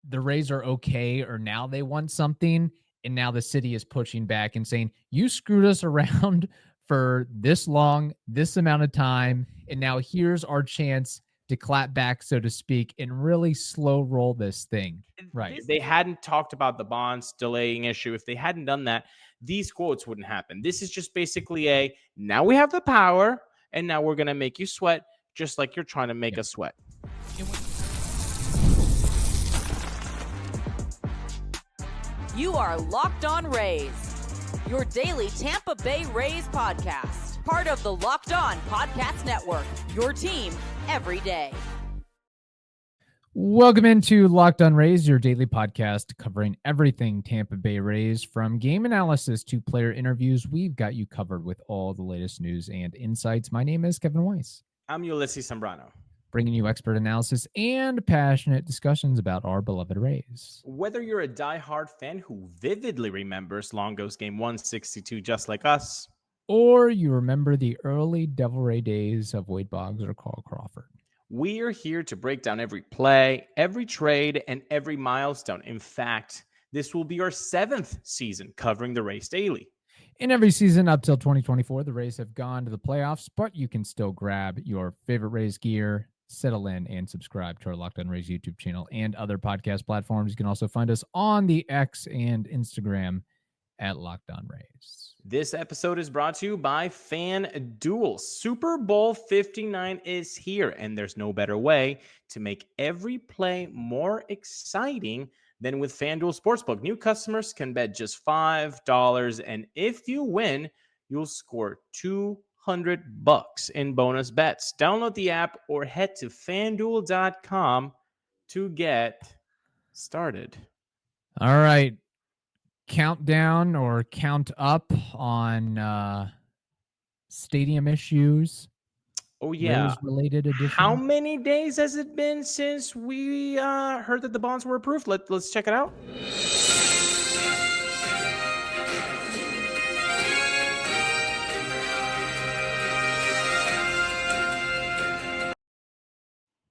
the Rays are okay, or now they want something, and now the city is pushing back and saying, you screwed us around for this long, this amount of time, and now here's our chance to clap back, so to speak, and really slow roll this thing. Right. If they hadn't talked about the bonds delaying issue, if they hadn't done that, these quotes wouldn't happen. This is just basically now we have the power, and now we're going to make you sweat just like you're trying to make us sweat. You are Locked On Rays, your daily Tampa Bay Rays podcast. Part of the Locked On Podcast Network, your team every day. Welcome into Locked On Rays, your daily podcast covering everything Tampa Bay Rays, from game analysis to player interviews. We've got you covered with all the latest news and insights. My name is Kevin Weiss. I'm Ulises Sambrano, bringing you expert analysis and passionate discussions about our beloved Rays. Whether you're a diehard fan who vividly remembers Longo's Game 162 just like us, or you remember the early Devil Ray days of Wade Boggs or Carl Crawford, we are here to break down every play, every trade, and every milestone. In fact, this will be our 7th season covering the Rays daily. In every season up till 2024, the Rays have gone to the playoffs, but you can still grab your favorite Rays gear, settle in, and subscribe to our Locked On Rays YouTube channel and other podcast platforms. You can also find us on the X and Instagram at Locked On Rays. This episode is brought to you by FanDuel. Super Bowl 59 is here, and there's no better way to make every play more exciting than with FanDuel Sportsbook. New customers can bet just $5, and if you win, you'll score $200 in bonus bets. Download the app or head to FanDuel.com to get started. All right. Countdown or count up on stadium issues. Oh, yeah. Related edition. How many days has it been since we heard that the bonds were approved? Let's check it out.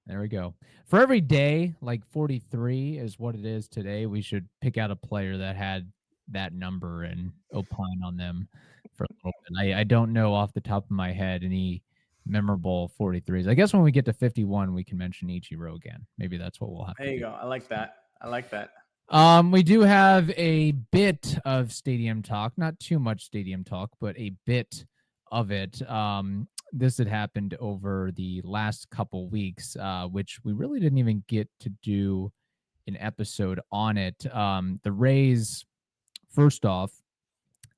There we go. For every day, like 43 is what it is today, we should pick out a player that had that number and opine on them for a little bit. I don't know off the top of my head any memorable 43s. I guess when we get to 51, we can mention Ichiro again. Maybe that's what we'll have to do. There you go. I like that. We do have a bit of stadium talk, not too much stadium talk, but a bit of it. This had happened over the last couple weeks, which we really didn't even get to do an episode on it. The Rays, first off,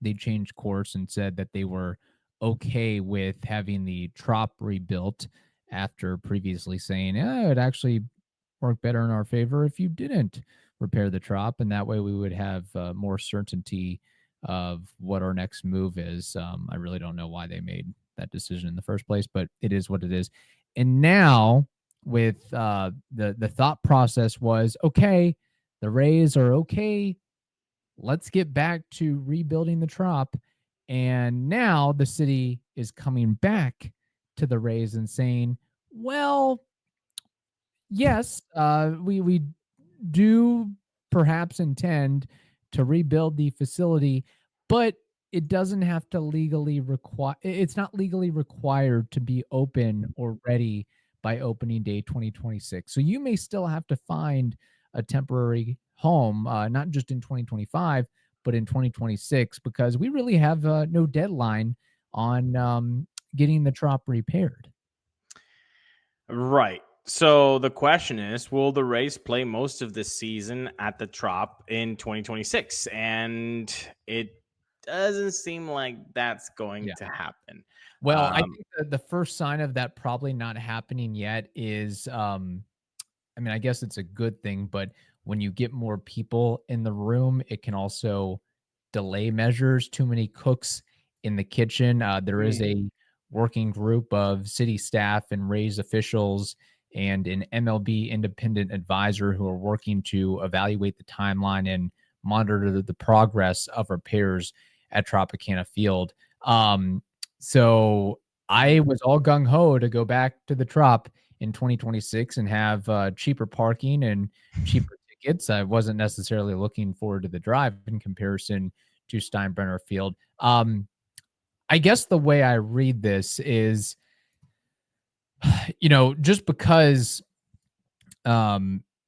they changed course and said that they were okay with having the Trop rebuilt after previously saying, it'd actually work better in our favor if you didn't repair the Trop, and that way we would have more certainty of what our next move is. I really don't know why they made that decision in the first place, but it is what it is. And now with the thought process was, okay, the Rays are okay, let's get back to rebuilding the Trop. And now the city is coming back to the Rays and saying, well, yes, we do perhaps intend to rebuild the facility, but it doesn't have to legally require, it's not legally required to be open or ready by opening day 2026. So you may still have to find a temporary home, not just in 2025, but in 2026, because we really have no deadline on getting the Trop repaired. Right. So the question is, will the Rays play most of this season at the Trop in 2026? And it doesn't seem like that's going to happen. Well, I think the first sign of that probably not happening yet is, I mean, I guess it's a good thing, but when you get more people in the room, it can also delay measures. Too many cooks in the kitchen. There is a working group of city staff and Rays officials and an MLB independent advisor who are working to evaluate the timeline and monitor the progress of repairs at Tropicana Field. So I was all gung-ho to go back to the Trop in 2026 and have cheaper parking and cheaper tickets. I wasn't necessarily looking forward to the drive in comparison to Steinbrenner Field. I guess the way I read this is, just because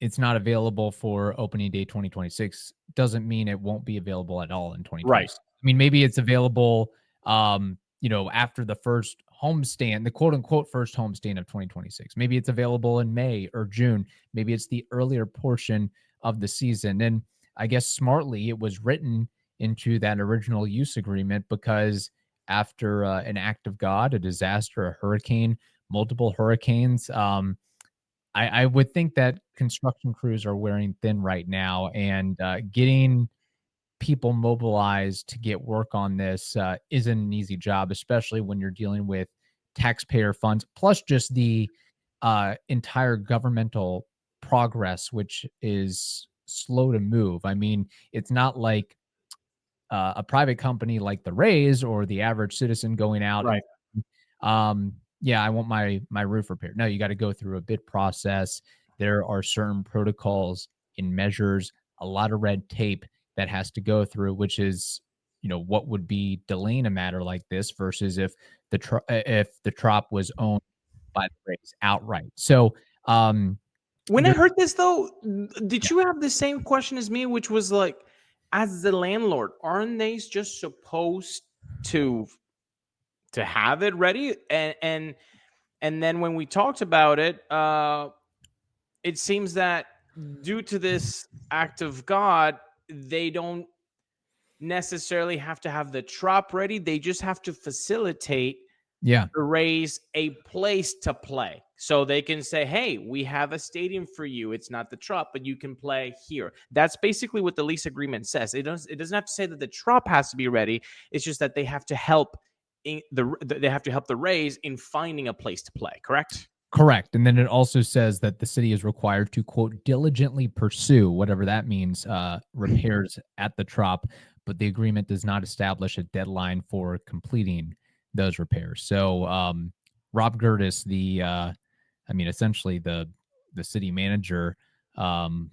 it's not available for opening day 2026 doesn't mean it won't be available at all in 2026. I mean, maybe it's available, after the first homestand, the quote unquote first homestand of 2026. Maybe it's available in May or June. Maybe it's the earlier portion of the season. And I guess smartly, it was written into that original use agreement because after an act of God, a disaster, a hurricane, multiple hurricanes, I would think that construction crews are wearing thin right now, and getting people mobilized to get work on this isn't an easy job, especially when you're dealing with taxpayer funds, plus just the entire governmental progress, which is slow to move. I mean, it's not like a private company like the Rays or the average citizen going out Right. and yeah, I want my roof repaired. No, you got to go through a bid process. There are certain protocols and measures, a lot of red tape that has to go through, which is, what would be delaying a matter like this versus if the Trop was owned by the Rays outright. So, When I heard this though, did you have the same question as me, which was like, as the landlord, aren't they just supposed to have it ready? And then when we talked about it, it seems that due to this act of God, they don't necessarily have to have the Trop ready. They just have to facilitate yeah, the Rays a place to play. So they can say, hey, we have a stadium for you. It's not the Trop, but you can play here. That's basically what the lease agreement says. It doesn't have to say that the Trop has to be ready. It's just that they have to help the Rays in finding a place to play, correct? correct. And then it also says that the city is required to, quote, diligently pursue, whatever that means, repairs at the Trop, but the agreement does not establish a deadline for completing those repairs. So Rob Gerdes, essentially the city manager of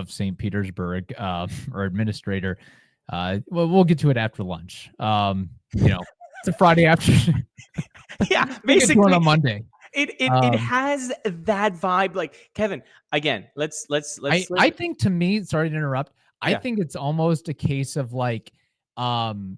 St. Petersburg, or administrator, we'll get to it after lunch. It's a Friday afternoon. Yeah, We'll get to it basically on Monday. it has that vibe. Like, Kevin, again, let's I think, to me, sorry to interrupt, I Yeah. think it's almost a case of like the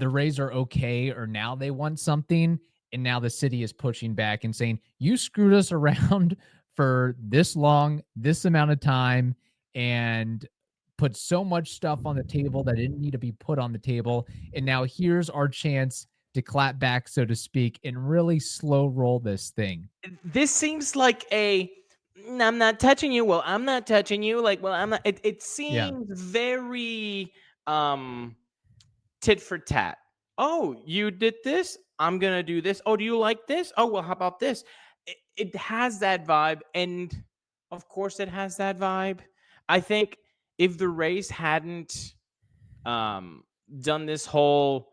Rays are okay, or now they want something, and now the city is pushing back and saying, you screwed us around for this long, this amount of time, and put so much stuff on the table that didn't need to be put on the table. And now here's our chance to clap back, so to speak, and really slow roll this thing. This seems like I'm not touching you. Well, I'm not touching you. Like, well, I'm not. It seems very tit for tat. Oh, you did this, I'm gonna do this. Oh, do you like this? Oh, well, how about this? It has that vibe, and of course it has that vibe. I think if the Rays hadn't done this whole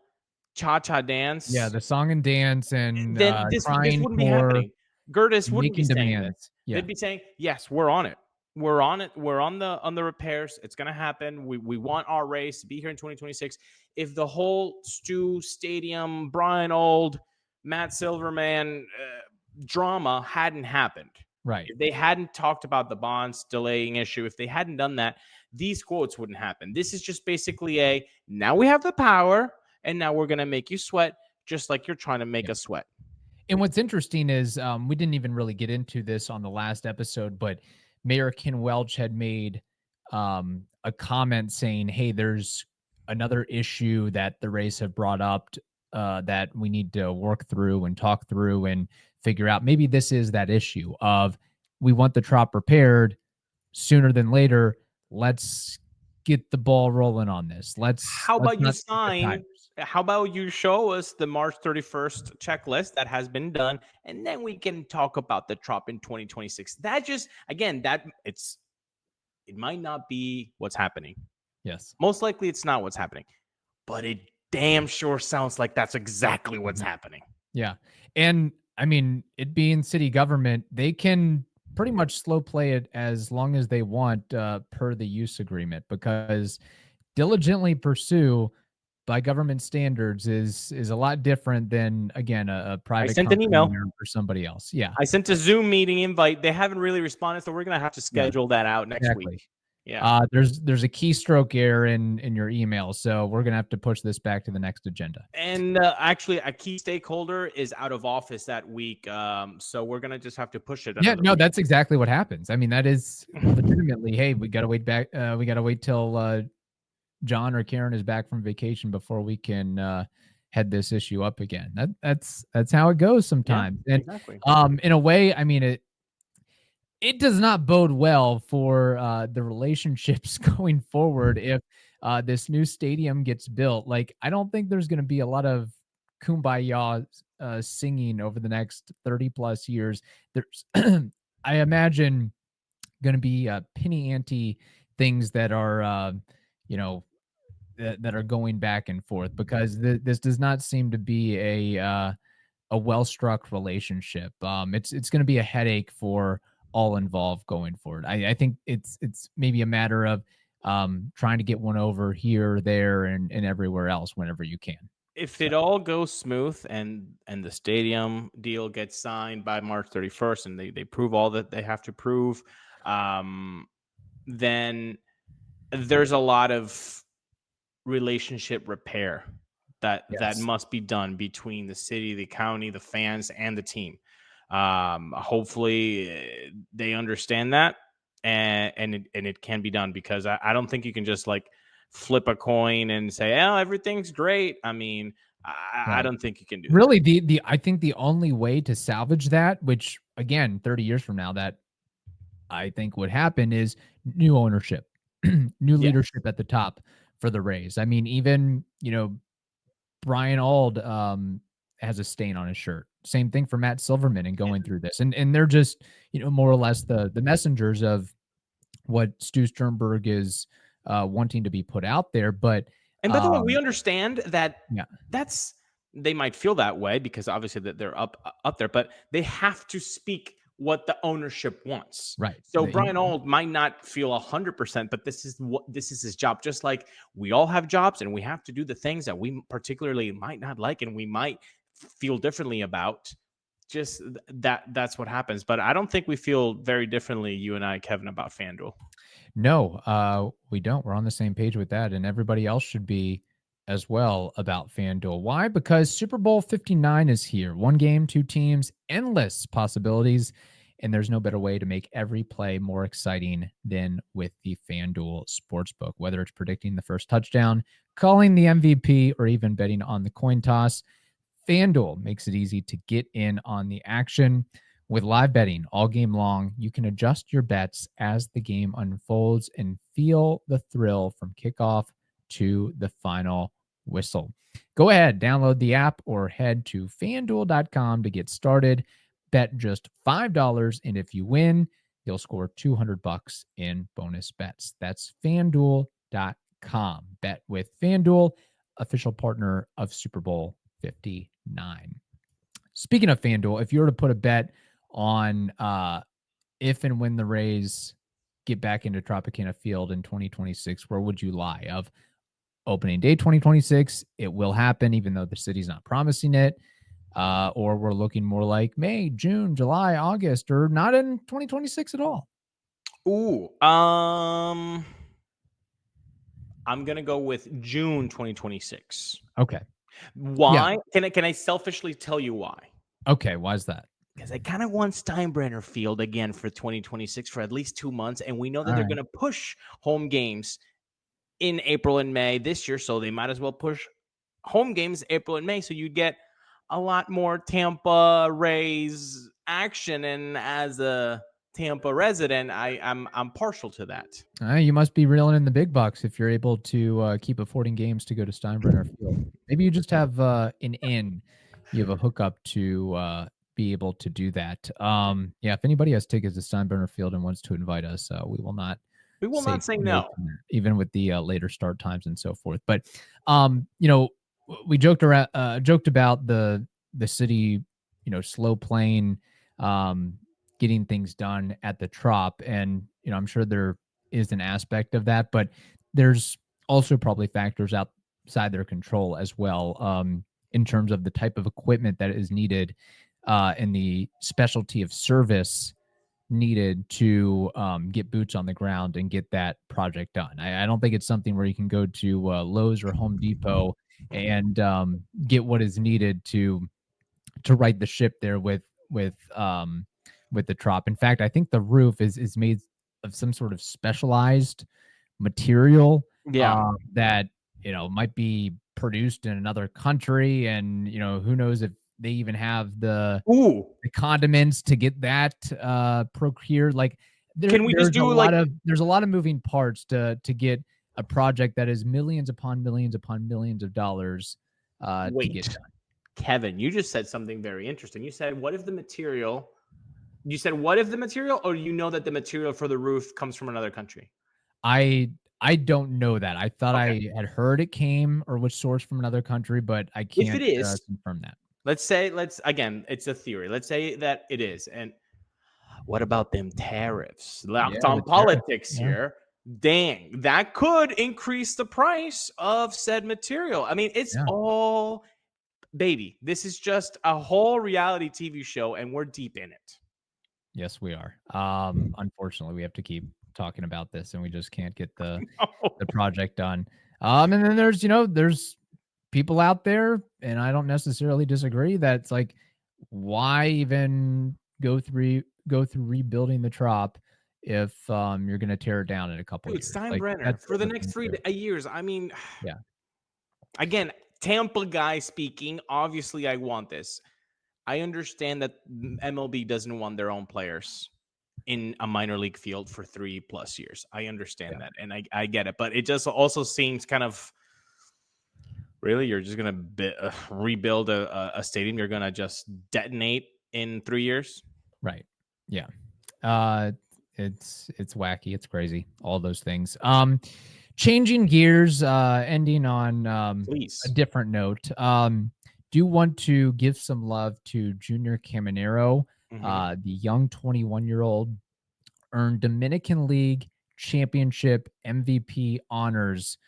cha-cha dance, Yeah, the song and dance and then this crying wouldn't be for happening. Gerdes wouldn't be making saying this. demands. Yeah. They'd be saying, yes, we're on it. We're on it. We're on the repairs. It's gonna happen. We want our Rays to be here in 2026. If the whole Stu Stadium, Brian Old, Matt Silverman drama hadn't happened, Right. if they hadn't talked about the bonds delaying issue, if they hadn't done that, these quotes wouldn't happen. This is just basically now we have the power, and now we're gonna make you sweat, just like you're trying to make us sweat. And what's interesting is we didn't even really get into this on the last episode, but Mayor Ken Welch had made a comment saying, hey, there's another issue that the Rays have brought up that we need to work through and talk through and figure out. Maybe this is that issue of we want the Trop repaired sooner than later. Let's get the ball rolling on this. How about you sign? sign? How about you show us the March 31st checklist that has been done, and then we can talk about the Trop in 2026. That just, again, it might not be what's happening. Yes. Most likely it's not what's happening, but it damn sure sounds like that's exactly what's happening. Yeah. And I mean, it being city government, they can pretty much slow play it as long as they want per the use agreement, because diligently pursue by government standards is a lot different than, again, a I private sent an company email. or somebody else. Yeah, I sent a Zoom meeting invite. They haven't really responded, so we're gonna have to yeah, schedule that out next week. exactly. Yeah. There's a keystroke error in your email, so we're gonna have to push this back to the next agenda. And actually, a key stakeholder is out of office that week, so we're gonna just have to push it Yeah, another no, week. that's exactly what happens. I mean, that is legitimately, hey, we gotta wait back. We gotta wait till John or Karen is back from vacation before we can head this issue up again. That's how it goes Yeah, sometimes. And exactly. in a way, I mean, it does not bode well for the relationships going forward if this new stadium gets built. Like, I don't think there's going to be a lot of kumbaya singing over the next 30 plus years. There's, I imagine, going to be penny ante things that are, you know, that are going back and forth, because this does not seem to be a well-struck relationship. It's going to be a headache for all involved going forward. I think it's maybe a matter of trying to get one over here, there, and everywhere else whenever you can. If So it all goes smooth and the stadium deal gets signed by March 31st and they prove all that they have to prove, then there's a lot of relationship repair that yes, must be done between the city, the county, the fans, and the team. Hopefully, they understand that, and it can be done, because I don't think you can just like flip a coin and say, "Oh, everything's great." I mean, I right. don't think you can do that. Really, the I think the only way to salvage that, which again, 30 years from now, that I think would happen, is new ownership, new Yeah, leadership at the top for the Rays. I mean, even, Brian Auld has a stain on his shirt. Same thing for Matt Silverman and going through this. And they're just, more or less the messengers of what Stu Sternberg is wanting to be put out there. But and by the way, we understand that yeah, that's they might feel that way because obviously that they're up there, but they have to speak what the ownership wants. right. So Brian Auld might not feel 100%, but this is his job. Just like we all have jobs, and we have to do the things that we particularly might not like, and we might feel differently about. Just that's what happens. But I don't think we feel very differently, you and I, Kevin, about FanDuel. No, we don't. We're on the same page with that, and everybody else should be as well about FanDuel. Why? Because Super Bowl 59 is here. One game, two teams, endless possibilities, and there's no better way to make every play more exciting than with the FanDuel Sportsbook. Whether it's predicting the first touchdown, calling the MVP, or even betting on the coin toss, FanDuel makes it easy to get in on the action. With live betting all game long, you can adjust your bets as the game unfolds and feel the thrill from kickoff to the final whistle. Go ahead, download the app or head to fanduel.com to get started. Bet just $5, and if you win, you'll score $200 in bonus bets. That's fanduel.com. Bet with FanDuel, official partner of Super Bowl 59. Speaking of FanDuel, if you were to put a bet on if and when the Rays get back into Tropicana Field in 2026, where would you lie? Of opening day 2026, it will happen, even though the city's not promising it, or we're looking more like May, June, July, August, or not in 2026 at all? Ooh, I'm gonna go with June 2026. Okay. Yeah. Why? Can I selfishly tell you why? Okay. Why is that? Because I kind of want Steinbrenner Field again for 2026 for at least 2 months, and we know that All they're right. going to push home games in April and May this year, so they might as well push home games April and May, so you get a lot more Tampa Rays action. And as a Tampa resident, I'm partial to that. You must be reeling in the big bucks if you're able to keep affording games to go to Steinbrenner Field. Maybe you just have an in. You have a hookup to be able to do that. Yeah, if anybody has tickets to Steinbrenner Field and wants to invite us, we will not We will not say no. even with the later start times and so forth. But we joked about the city, slow playing getting things done at the Trop. And, I'm sure there is an aspect of that, but there's also probably factors outside their control as well, in terms of the type of equipment that is needed, and the specialty of service needed to get boots on the ground and get that project done. I don't think it's something where you can go to Lowe's or Home Depot and get what is needed to right the ship there with the Trop. In fact, I think the roof is made of some sort of specialized material Yeah. that might be produced in another country, and who knows if they even have the Ooh. condiments to get that procured. Like Can we just do like there's a lot of moving parts to get a project that is millions upon millions upon millions of dollars to get done. Kevin, you just said something very interesting. You said, what if the material, or you know that the material for the roof comes from another country? I don't know that. I thought Okay. I had heard it came or was sourced from another country, but I If can't it is, confirm that. again, it's a theory. Let's say that it is. And what about them tariffs? Locked Yeah, on the tariff. politics Yeah. here. Dang, that could increase the price of said material. I mean, it's Yeah. all, baby, this is just a whole reality TV show, and we're deep in it. Yes, we are. Unfortunately, we have to keep talking about this, and we just can't get the project done. And then there's people out there, and I don't necessarily disagree, that's like, why even go through rebuilding the Trop if you're going to tear it down in a couple Dude, years? Like, Steinbrenner that's for the silly next thing to do. 3 years. I mean, Yeah. again, Tampa guy speaking. Obviously, I want this. I understand that MLB doesn't want their own players in a minor league field for 3+ years. I understand Yeah. that, and I get it. But it just also seems kind of, really, you're just gonna rebuild a stadium you're gonna just detonate in 3 years? Right. Yeah. It's wacky. It's crazy. All those things. Changing gears, ending on a Please. different note. Do want to give some love to Junior Caminero, Mhm. the young 21-year-old, earned Dominican League Championship MVP honors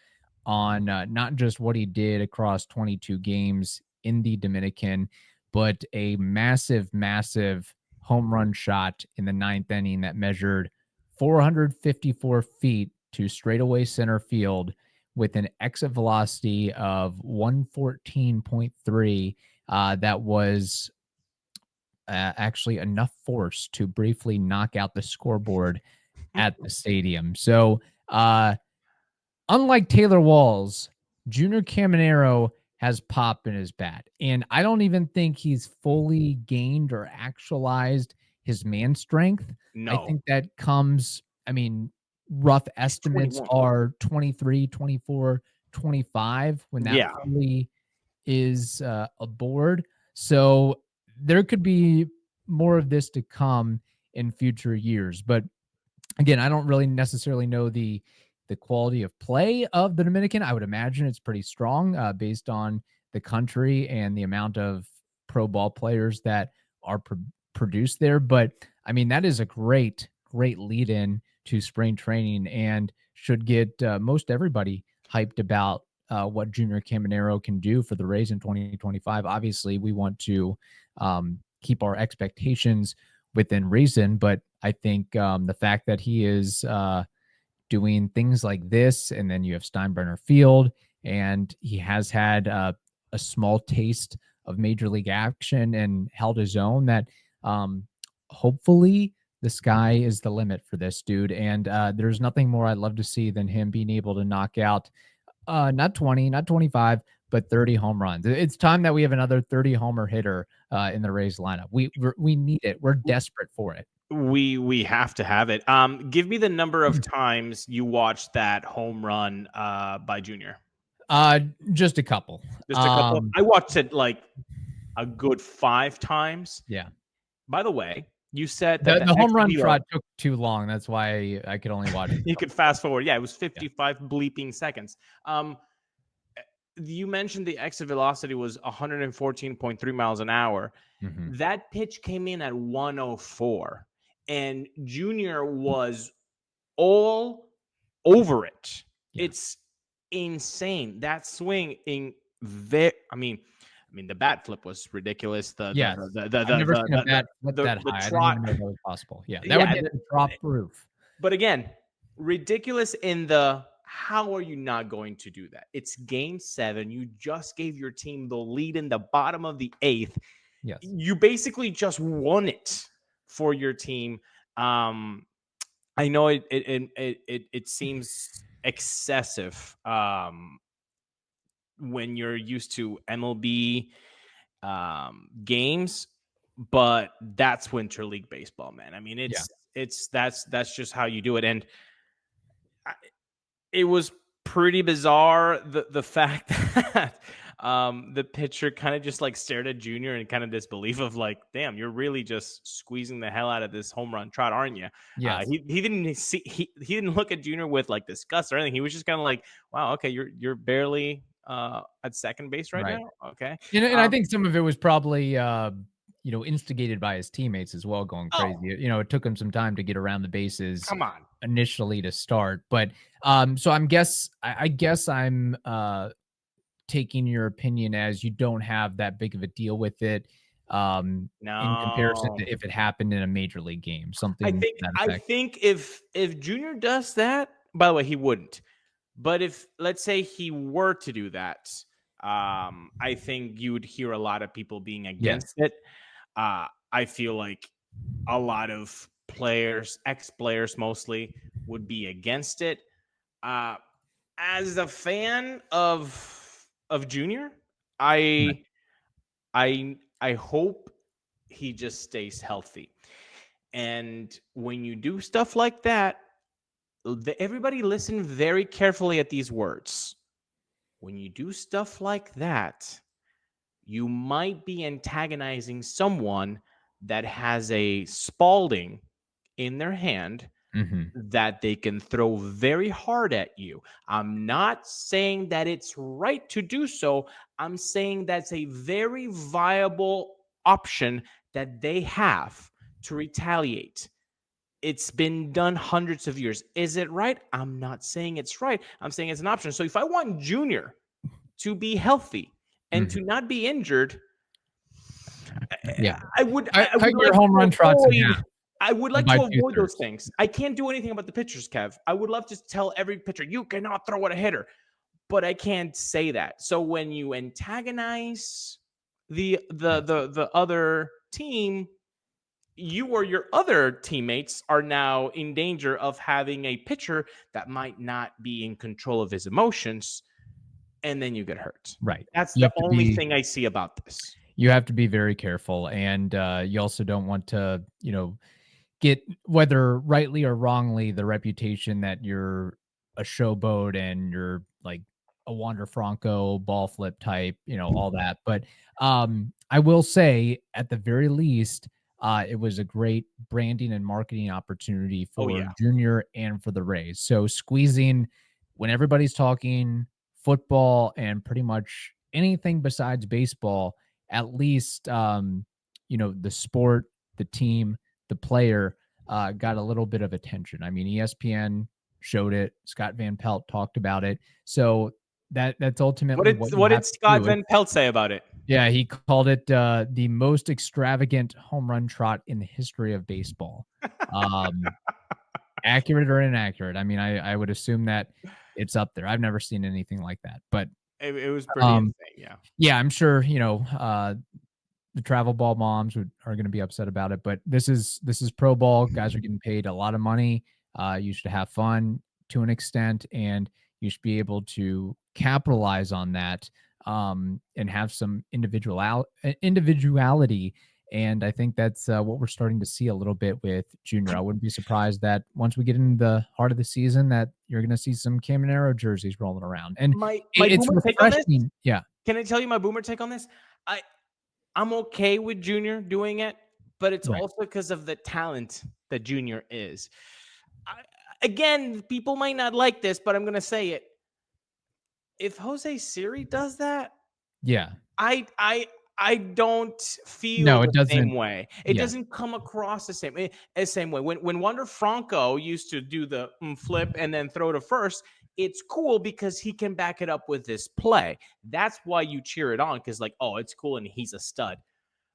on not just what he did across 22 games in the Dominican, but a massive, massive home run shot in the ninth inning that measured 454 feet to straightaway center field with an exit velocity of 114.3. That was actually enough force to briefly knock out the scoreboard at the stadium. So, unlike Taylor Walls, Junior Caminero has pop in his bat. And I don't even think he's fully gained or actualized his man strength. I No. think that comes, rough estimates 21. are 23, 24, 25 when that Yeah. fully is aboard. So there could be more of this to come in future years. But again, I don't really necessarily know the quality of play of the Dominican. I would imagine it's pretty strong based on the country and the amount of pro ball players that are produced there. But that is a great lead in to spring training and should get most everybody hyped about what Junior Caminero can do for the Rays in 2025. Obviously, we want to keep our expectations within reason, but I think the fact that he is doing things like this, and then you have Steinbrenner Field, and he has had a small taste of major league action and held his own, that hopefully the sky is the limit for this dude. And there's nothing more I'd love to see than him being able to knock out not 20, not 25, but 30 home runs. It's time that we have another 30 homer hitter in the Rays lineup. We need it. We're desperate for it. We have to have it. Give me the number of times you watched that home run by Junior. Just a couple. Just a couple. I watched it like a good 5 times. Yeah. By the way, you said that The home run XVO, trot took too long. That's why I could only watch it. you could fast forward. Yeah, it was 55 bleeping seconds. You mentioned the exit velocity was 114.3 miles an hour. Mhm. That pitch came in at 104. and Junior was all over it. Yeah. It's insane. That swing I mean, the bat flip was ridiculous. I've never seen a bat flip that high. I didn't trot. even know that was possible. Yeah, that would hit the drop roof. But again, ridiculous in the how are you not going to do that? It's game 7. You just gave your team the lead in the bottom of the 8th. Yes. You basically just won it for your team. I know it seems excessive when you're used to MLB games, but that's Winter League baseball, man. I mean, that's just how you do it, and it was pretty bizarre the fact that the pitcher kind of just like stared at Junior in kind of disbelief of like, damn, you're really just squeezing the hell out of this home run trot, aren't you? Yeah. He didn't look at Junior with like disgust or anything. He was just kind of like, wow, okay, you're barely at second base right now. Okay. And I think some of it was probably instigated by his teammates as well, going crazy. It took him some time to get around the bases. Come on. Initially to start, but so I guess I'm taking your opinion as you don't have that big of a deal with it. In comparison to if it happened in a major league game, something. I think if Junior does that, by the way, he wouldn't. But if, let's say, he were to do that, I think you would hear a lot of people being against it. I feel like a lot of players, ex-players mostly, would be against it. As a fan of Junior, I hope he just stays healthy. And when you do stuff like that, everybody listen very carefully at these words. When you do stuff like that, you might be antagonizing someone that has a Spalding in their hand that they can throw very hard at you. I'm not saying that it's right to do so. I'm saying that's a very viable option that they have to retaliate. It's been done hundreds of years. Is it right? I'm not saying it's right. I'm saying it's an option. So if I want Junior to be healthy and to not be injured, I would cut like your home run trots in half. I would like to avoid those things. I can't do anything about the pitchers, Kev. I would love to tell every pitcher, you cannot throw at a hitter, but I can't say that. So when you antagonize the other team, you or your other teammates are now in danger of having a pitcher that might not be in control of his emotions, and then you get hurt. Right. That's the only thing I see about this. You have to be very careful, and you also don't want to, get, whether rightly or wrongly, the reputation that you're a showboat and you're like a Wander Franco ball flip type, all that. But I will say, at the very least, it was a great branding and marketing opportunity for Junior and for the Rays. So squeezing when everybody's talking football and pretty much anything besides baseball, at least, the sport, the team, the player got a little bit of attention. I mean, ESPN showed it. Scott Van Pelt talked about it. So that's ultimately what did Scott Van Pelt say about it? Yeah, he called it the most extravagant home run trot in the history of baseball. Accurate or inaccurate? I mean, I would assume that it's up there. I've never seen anything like that, but it was pretty insane. Yeah, I'm sure the travel ball moms are going to be upset about it, but this is pro ball. Guys are getting paid a lot of money. You should have fun to an extent, and you should be able to capitalize on that and have some individuality. And I think that's what we're starting to see a little bit with Junior. I wouldn't be surprised that once we get into the heart of the season that you're going to see some Caminero jerseys rolling around. And it's refreshing. Yeah. Can I tell you my boomer take on this? I'm okay with Junior doing it, but it's also because of the talent that Junior is. Again, people might not like this, but I'm going to say it. If Jose Siri does that, yeah, I I don't feel No, it the same doesn't. way. It Yeah. doesn't come across the same way. When Wander Franco used to do the flip and then throw to first, it's cool because he can back it up with this play. That's why you cheer it on, because like, oh, it's cool and he's a stud.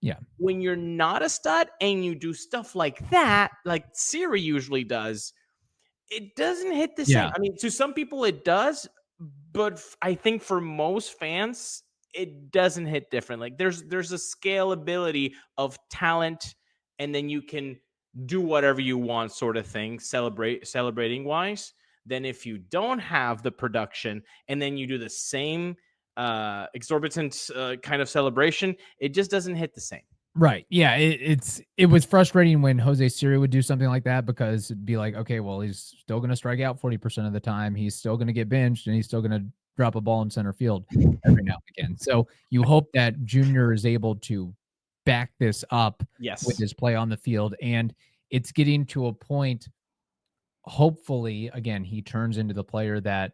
Yeah. When you're not a stud and you do stuff like that, like Siri usually does, it doesn't hit the same. Yeah. I mean, to some people it does, but I think for most fans, it doesn't hit different. Like there's a scalability of talent, and then you can do whatever you want, sort of thing, celebrating wise. Then if you don't have the production and then you do the same exorbitant kind of celebration, it just doesn't hit the same. Right. Yeah. It was frustrating when Jose Siri would do something like that, because it'd be like, okay, well, he's still going to strike out 40% of the time. He's still going to get benched, and he's still going to drop a ball in center field every now and again. So you hope that Junior is able to back this up Yes. with his play on the field. And it's getting to a point, hopefully, again, he turns into the player that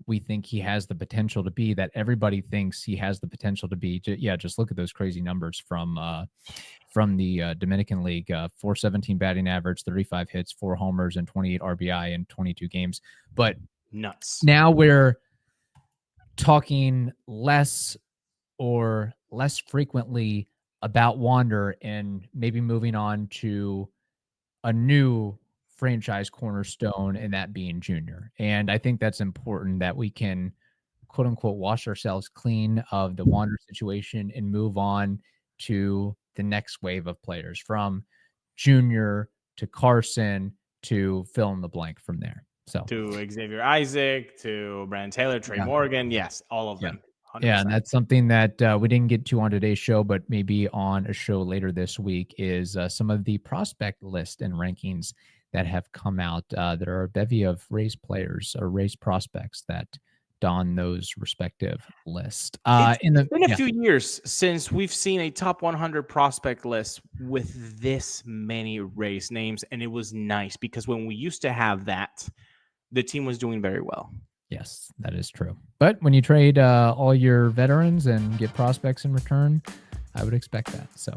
we think he has the potential to be, that everybody thinks he has the potential to be. Yeah, just look at those crazy numbers from the Dominican League. 417 batting average, 35 hits, 4 homers, and 28 RBI in 22 games. But nuts. Now we're talking less frequently about Wander, and maybe moving on to a new franchise cornerstone, and that being Junior. And I think that's important, that we can, quote unquote, wash ourselves clean of the Wander situation and move on to the next wave of players, from Junior to Carson to fill in the blank from there. So to Xavier Isaac, to Brandon Taylor, Trey Morgan. Yes, all of them. 100%. Yeah, and that's something that we didn't get to on today's show, but maybe on a show later this week, is some of the prospect list and rankings that have come out. There are a bevy of Rays players or Rays prospects that don those respective lists. It's been a few years since we've seen a top 100 prospect list with this many Rays names, and it was nice because when we used to have that, the team was doing very well. Yes, that is true. But when you trade all your veterans and get prospects in return, I would expect that. So,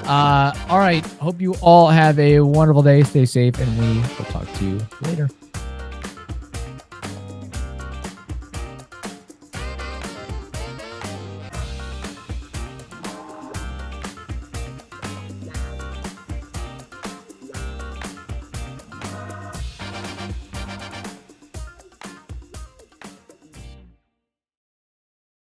all right. Hope you all have a wonderful day. Stay safe, and we will talk to you later.